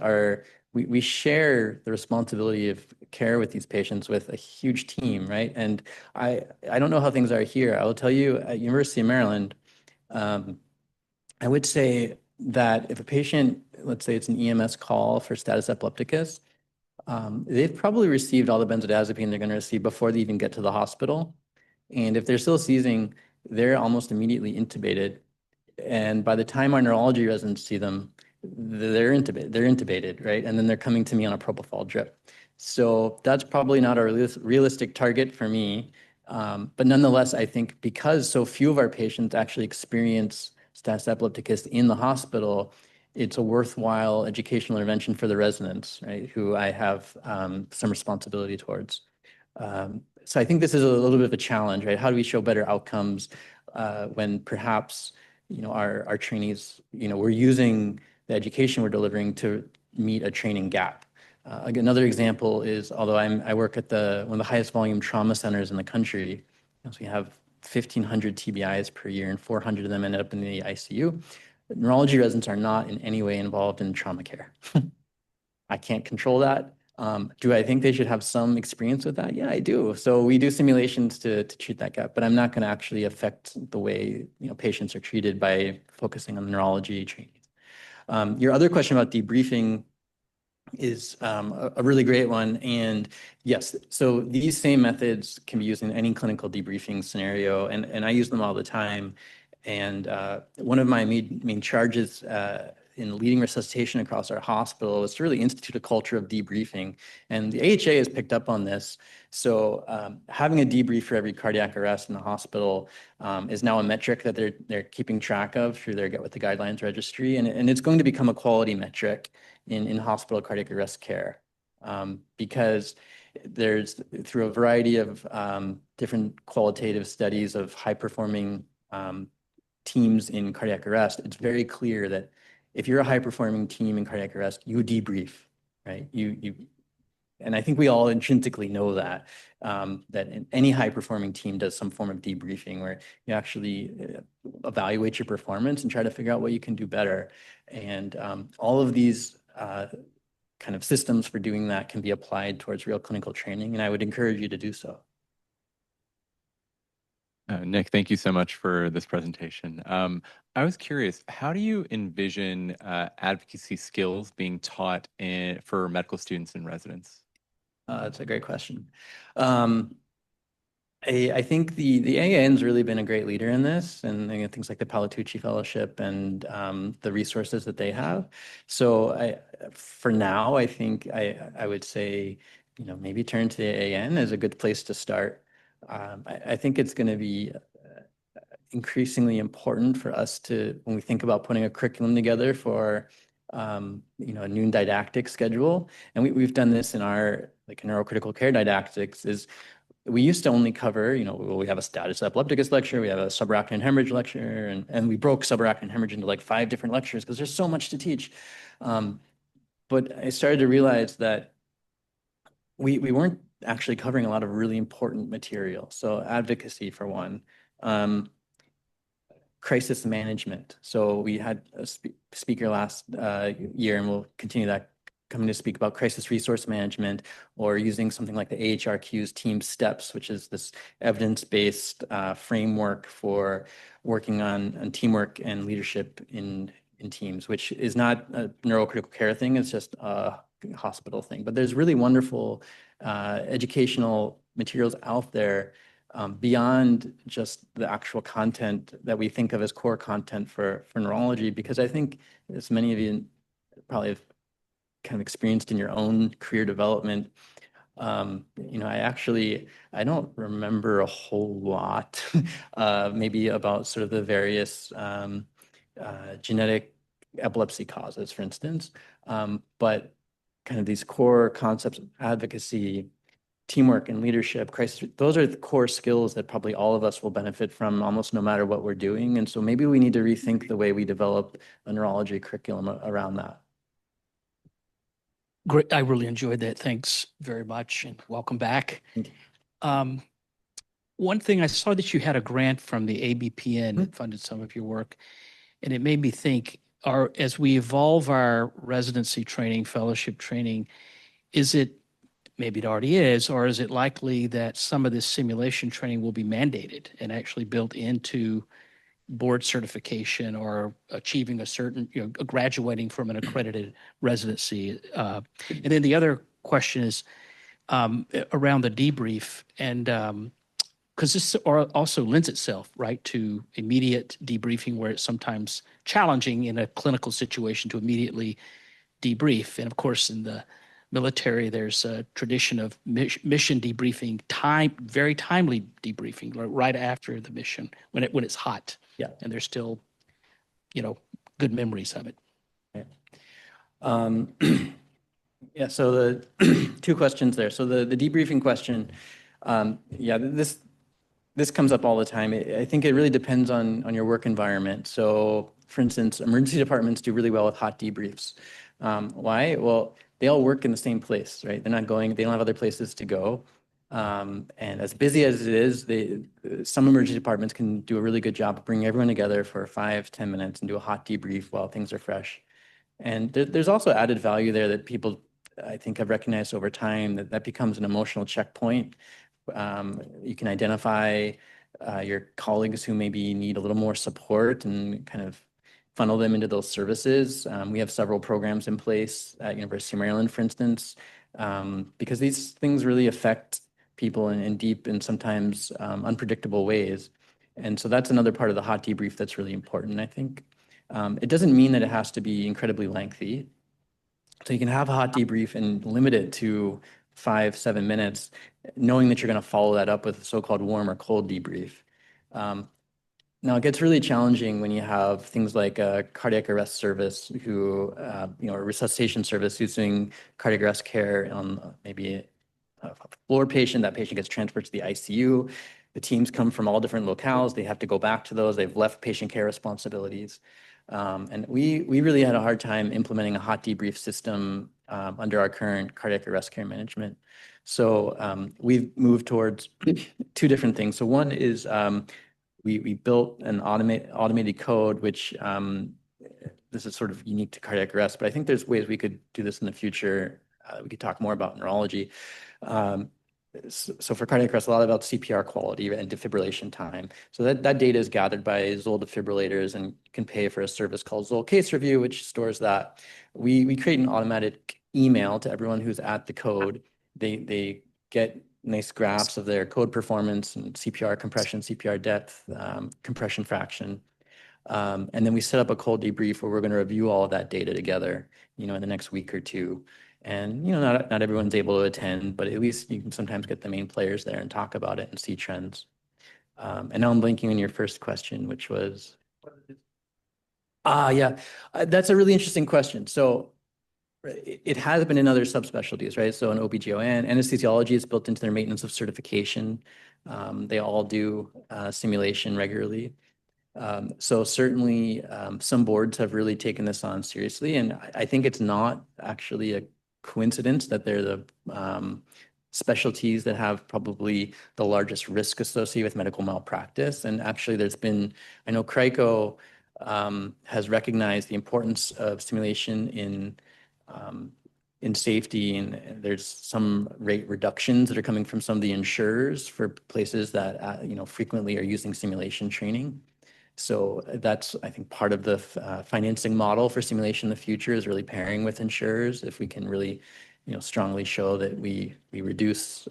we share the responsibility of care with these patients with a huge team, right? And I don't know how things are here. I will tell you, at University of Maryland, I would say that if a patient, let's say it's an EMS call for status epilepticus, they've probably received all the benzodiazepine they're going to receive before they even get to the hospital. And if they're still seizing, they're almost immediately intubated. And by the time our neurology residents see them, they're intubated, right? And then they're coming to me on a propofol drip. So that's probably not a realistic target for me. But nonetheless, I think because so few of our patients actually experience status epilepticus in the hospital, it's a worthwhile educational intervention for the residents, right, who I have some responsibility towards. So I think this is a little bit of a challenge, right? How do we show better outcomes when perhaps our trainees, we're using the education we're delivering to meet a training gap. Another example is, although I work at one of the highest volume trauma centers in the country, so we have 1,500 TBIs per year, and 400 of them ended up in the ICU. Neurology residents are not in any way involved in trauma care. I can't control that. Do I think they should have some experience with that? Yeah, I do. So we do simulations to treat that gap, but I'm not going to actually affect the way patients are treated by focusing on the neurology training. Your other question about debriefing is a really great one. And yes, so these same methods can be used in any clinical debriefing scenario, and I use them all the time. And one of my main charges in leading resuscitation across our hospital is to really institute a culture of debriefing. And the AHA has picked up on this. So having a debrief for every cardiac arrest in the hospital is now a metric that they're keeping track of through their Get With the Guidelines registry. And it's going to become a quality metric in hospital cardiac arrest care, because there's, through a variety of different qualitative studies of high-performing teams in cardiac arrest, it's very clear that if you're a high-performing team in cardiac arrest, you debrief, right? And I think we all intrinsically know that, that any high-performing team does some form of debriefing where you actually evaluate your performance and try to figure out what you can do better. And all of these kind of systems for doing that can be applied towards real clinical training, and I would encourage you to do so. Nick, thank you so much for this presentation. I was curious, how do you envision advocacy skills being taught for medical students and residents? That's a great question. I think the AAN's really been a great leader in this, and things like the Palatucci Fellowship and the resources that they have. So for now, I think I would say, maybe turn to the AAN as a good place to start. I think it's going to be increasingly important for us to, when we think about putting a curriculum together for a new didactic schedule, and we've done this in our neurocritical care didactics, is we used to only cover, we have a status epilepticus lecture, we have a subarachnoid hemorrhage lecture, and we broke subarachnoid hemorrhage into like 5 different lectures because there's so much to teach. But I started to realize that we weren't actually covering a lot of really important material. So advocacy, for one. Crisis management. So we had a speaker last year, and we'll continue that, coming to speak about crisis resource management, or using something like the AHRQ's team steps, which is this evidence-based framework for working on teamwork and leadership in teams, which is not a neurocritical care thing, it's just a hospital thing. But there's really wonderful educational materials out there beyond just the actual content that we think of as core content for neurology, because I think, as many of you probably have kind of experienced in your own career development, I don't remember a whole lot, maybe about sort of the various genetic epilepsy causes, for instance, but kind of these core concepts of advocacy, teamwork and leadership, crisis, those are the core skills that probably all of us will benefit from almost no matter what we're doing. And so maybe we need to rethink the way we develop a neurology curriculum around that. Great. I really enjoyed that. Thanks very much, and welcome back. One thing, I saw that you had a grant from the ABPN that funded some of your work, and it made me think, as we evolve our residency training, fellowship training, is it, maybe it already is, or is it likely that some of this simulation training will be mandated and actually built into board certification or achieving a certain, graduating from an accredited residency? And then the other question is around the debrief, and because this also lends itself, right, to immediate debriefing, where it's sometimes challenging in a clinical situation to immediately debrief. And of course, in the military, there's a tradition of mission debriefing, very timely debriefing, right after the mission when it's hot. Yeah. And there's still, good memories of it. Yeah. Yeah, so the 2 questions there. So the debriefing question, this comes up all the time. I think it really depends on your work environment. So for instance, emergency departments do really well with hot debriefs. Why? Well, they all work in the same place, right? They don't have other places to go. And as busy as it is, some emergency departments can do a really good job of bringing everyone together for 5-10 minutes and do a hot debrief while things are fresh. And there's also added value there that people, I think, have recognized over time that becomes an emotional checkpoint. You can identify your colleagues who maybe need a little more support and kind of funnel them into those services. We have several programs in place at University of Maryland, for instance, because these things really affect people in deep and sometimes unpredictable ways. And so that's another part of the hot debrief that's really important, I think. It doesn't mean that it has to be incredibly lengthy. So you can have a hot debrief and limit it to 5-7 minutes, knowing that you're going to follow that up with a so-called warm or cold debrief. Now, it gets really challenging when you have things like a cardiac arrest service who, a resuscitation service who's doing cardiac arrest care on maybe a floor patient. That patient gets transferred to the ICU. The teams come from all different locales. They have to go back to those. They've left patient care responsibilities. And we really had a hard time implementing a hot debrief system under our current cardiac arrest care management. So we've moved towards two different things. So one is we built an automated code, which this is sort of unique to cardiac arrest, but I think there's ways we could do this in the future. We could talk more about neurology. So for cardiac arrest, a lot about CPR quality and defibrillation time. So that data is gathered by Zoll defibrillators, and you can pay for a service called Zoll Case Review, which stores that. We create an automatic email to everyone who's at the code. They get nice graphs of their code performance and CPR compression, CPR depth, compression fraction. And then we set up a cold debrief where we're going to review all of that data together, in the next week or two. And, not everyone's able to attend, but at least you can sometimes get the main players there and talk about it and see trends. And now I'm blanking on your first question, which was, yeah, that's a really interesting question. So it has been in other subspecialties, right? So in OB/GYN, anesthesiology is built into their maintenance of certification. They all do simulation regularly. So certainly some boards have really taken this on seriously. And I think it's not actually a coincidence that they're the specialties that have probably the largest risk associated with medical malpractice. And actually I know CRICO has recognized the importance of simulation in safety, and there's some rate reductions that are coming from some of the insurers for places that frequently are using simulation training. So that's, I think, part of the financing model for simulation in the future is really pairing with insurers if we can really, strongly show that we reduce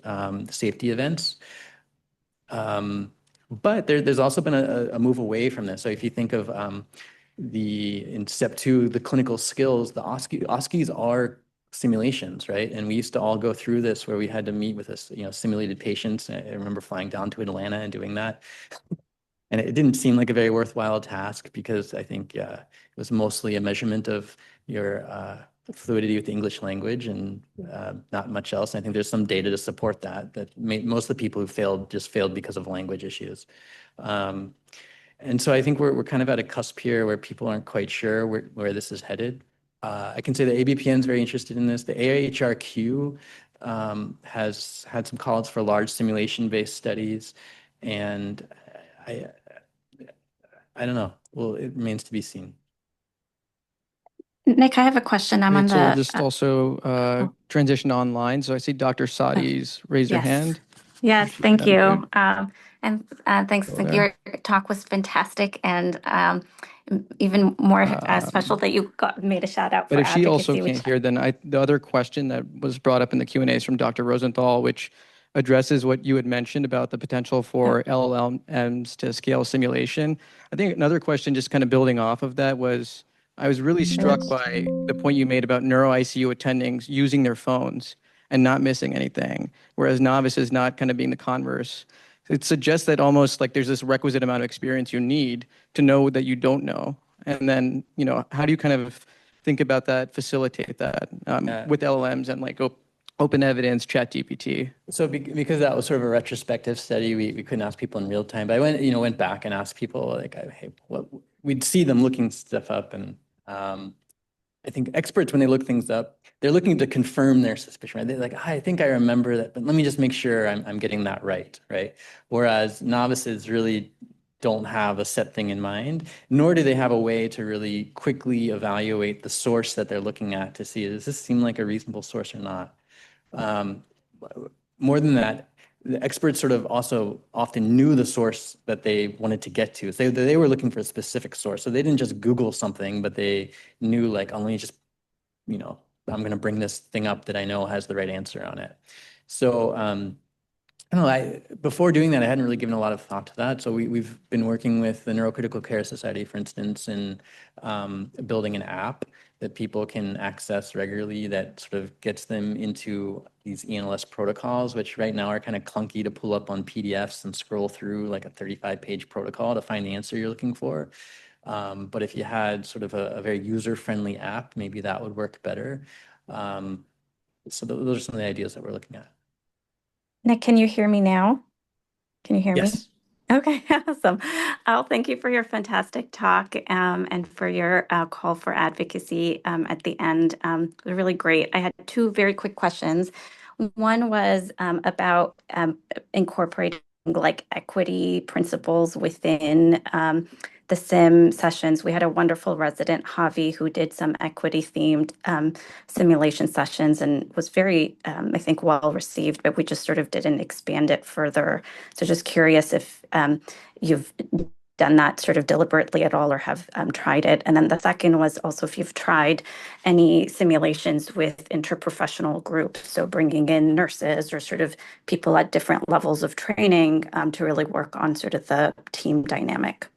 safety events. But there's also been a move away from this. So if you think of in step 2, the clinical skills, the OSCEs are simulations, right? And we used to all go through this where we had to meet with simulated patients. I remember flying down to Atlanta and doing that. And it didn't seem like a very worthwhile task because I think it was mostly a measurement of your fluidity with the English language and not much else. And I think there's some data to support that most of the people who failed just failed because of language issues. And so I think we're kind of at a cusp here where people aren't quite sure where this is headed. I can say the ABPN is very interested in this. The AIHRQ has had some calls for large simulation-based studies, and I don't know. Well, it remains to be seen. Nick, I have a question. I'm on So we'll the. just also transition online. So I see Dr. Sadi's raise your Yes. hand. Yes, thank you. And thanks. Hello Your talk was fantastic, and even more special that you made a shout out for But if she also advocacy, can't hear, then the other question that was brought up in the Q&A is from Dr. Rosenthal, which addresses what you had mentioned about the potential for LLMs to scale simulation. I think another question, just kind of building off of that, was I was really struck by the point you made about neuro ICU attendings using their phones and not missing anything, whereas novices not kind of being the converse. It suggests that almost like there's this requisite amount of experience you need to know that you don't know. And then, how do you kind of think about that, facilitate that with LLMs and like open evidence, ChatGPT? So because that was sort of a retrospective study, we couldn't ask people in real time. But I went back and asked people like, hey, we'd see them looking stuff up, and I think experts, when they look things up, they're looking to confirm their suspicion, right? They're like, I think I remember that, but let me just make sure I'm getting that right, right? Whereas novices really don't have a set thing in mind, nor do they have a way to really quickly evaluate the source that they're looking at to see, does this seem like a reasonable source or not? Um, More than that, the experts sort of also often knew the source that they wanted to get to. So they were looking for a specific source. So they didn't just Google something, but they knew like, oh, let me just, I'm going to bring this thing up that I know has the right answer on it. So I don't know, before doing that, I hadn't really given a lot of thought to that. So we've been working with the Neurocritical Care Society, for instance, in building an app that people can access regularly that sort of gets them into these ENLS protocols, which right now are kind of clunky to pull up on PDFs and scroll through like a 35-page protocol to find the answer you're looking for. But if you had sort of a very user-friendly app, maybe that would work better. So those are some of the ideas that we're looking at. Nick, can you hear me now? Can you hear me? Yes. Okay, awesome. Thank you for your fantastic talk and for your call for advocacy at the end. It was really great. I had two very quick questions. One was about incorporating like equity principles within the sim sessions. We had a wonderful resident, Javi, who did some equity themed simulation sessions and was very, I think, well received, but we just sort of didn't expand it further. So just curious if you've done that sort of deliberately at all or have tried it. And then the second was also if you've tried any simulations with interprofessional groups, so bringing in nurses or sort of people at different levels of training to really work on sort of the team dynamic.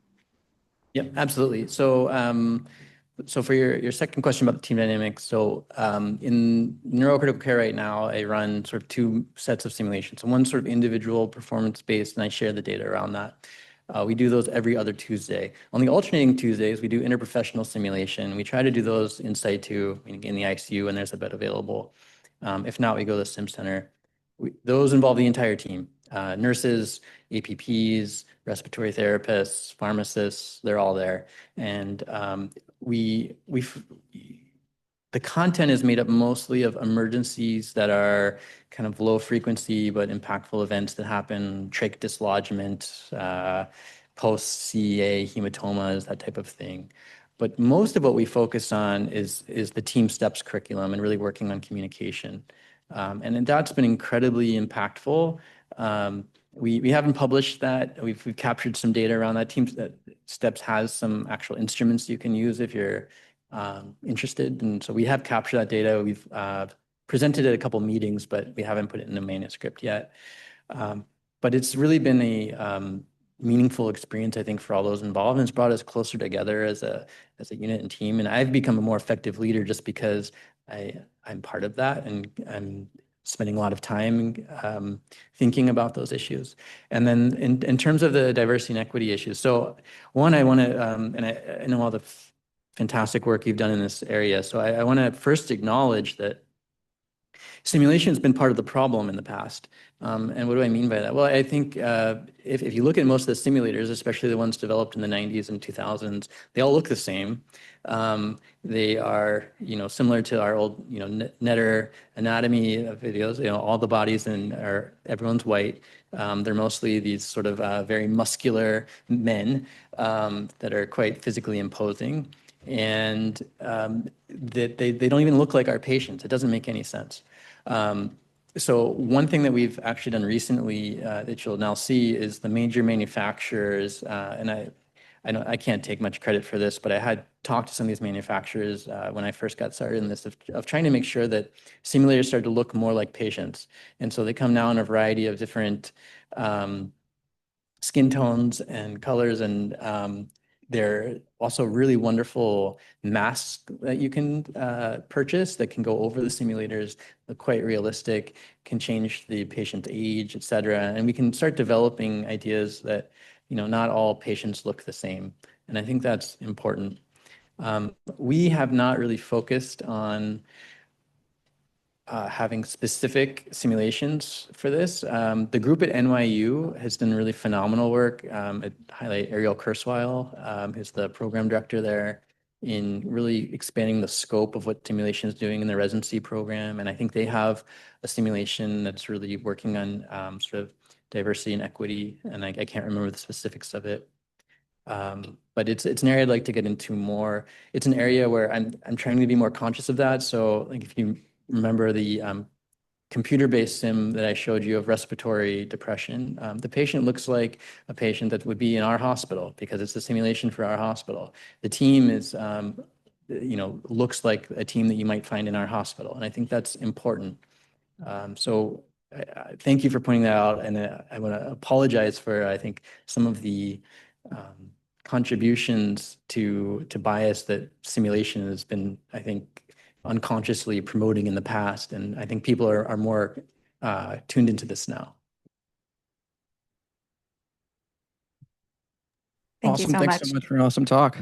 Yep, absolutely. So for your second question about the team dynamics, so in neurocritical care right now, I run sort of two sets of simulations. So one sort of individual performance-based, and I share the data around that. We do those every other Tuesday. On the alternating Tuesdays, we do interprofessional simulation. We try to do those in situ, in the ICU when there's a bed available. If not, we go to the Sim Center. Those involve the entire team, nurses, APPs, respiratory therapists, pharmacists, they're all there. And the content is made up mostly of emergencies that are kind of low frequency but impactful events that happen, trach dislodgement, post-CEA hematomas, that type of thing. But most of what we focus on is the team steps curriculum and really working on communication. And that's been incredibly impactful. We haven't published that. We've captured some data around that. Team Steps has some actual instruments you can use if you're interested. And so we have captured that data. We've presented at a couple meetings, but we haven't put it in a manuscript yet. But it's really been a meaningful experience, I think, for all those involved. And it's brought us closer together as a unit and team. And I've become a more effective leader just because I'm part of that and I'm spending a lot of time thinking about those issues. And then in terms of the diversity and equity issues, so one, I want to, and I know all the fantastic work you've done in this area. So I want to first acknowledge that simulation has been part of the problem in the past. And what do I mean by that? Well, I think if you look at most of the simulators, especially the ones developed in the 90s and 2000s, they all look the same. They are, similar to our old, Netter anatomy videos. All the bodies everyone's white. They're mostly these sort of very muscular men that are quite physically imposing, and that they don't even look like our patients. It doesn't make any sense. So one thing that we've actually done recently that you'll now see is the major manufacturers, and I can't take much credit for this, but I had talked to some of these manufacturers when I first got started in this of trying to make sure that simulators started to look more like patients. And so they come now in a variety of different skin tones and colors, and they're also really wonderful masks that you can purchase that can go over the simulators, look quite realistic, can change the patient's age, et cetera. And we can start developing ideas that, not all patients look the same. And I think that's important. We have not really focused on having specific simulations for this. The group at NYU has done really phenomenal work. I'd highlight Ariel Kurzweil, who's the program director there. in really expanding the scope of what simulation is doing in the residency program. And I think they have a simulation that's really working on sort of diversity and equity. And I can't remember the specifics of it. But it's an area I'd like to get into more. It's an area where I'm trying to be more conscious of that. So like if you remember the computer-based sim that I showed you of respiratory depression, the patient looks like a patient that would be in our hospital because it's a simulation for our hospital. The team is, looks like a team that you might find in our hospital. And I think that's important. So thank you for pointing that out. And I want to apologize for, I think, some of the contributions to bias that simulation has been, I think, unconsciously promoting in the past. And I think people are more tuned into this now. Thank you Awesome. so Thanks much. so much for an awesome talk.